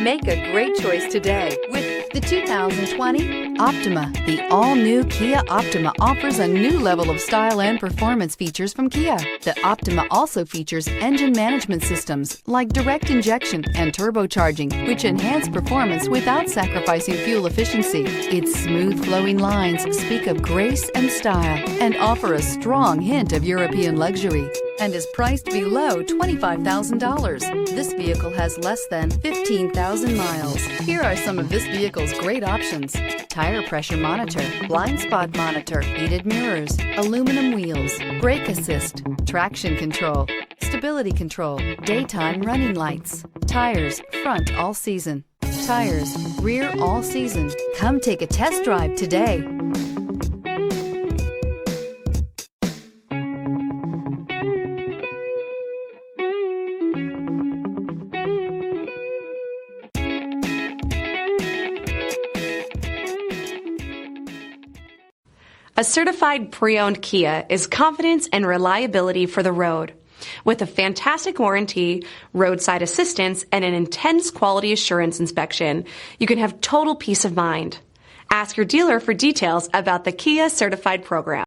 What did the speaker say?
Make a great choice today with the 2020 Optima. The all-new Kia Optima offers a new level of style and performance features from Kia. The Optima also features engine management systems like direct injection and turbocharging, which enhance performance without sacrificing fuel efficiency. Its smooth flowing lines speak of grace and style and offer a strong hint of European luxury, and is priced below $25,000. This vehicle has less than 15,000 miles. Here are some of this vehicle's great options: tire pressure monitor, blind spot monitor, heated mirrors, aluminum wheels, brake assist, traction control, stability control, daytime running lights, tires front all season, tires rear all season. Come take a test drive today. A certified pre-owned Kia is confidence and reliability for the road. With a fantastic warranty, roadside assistance, and an intense quality assurance inspection, you can have total peace of mind. Ask your dealer for details about the Kia Certified program.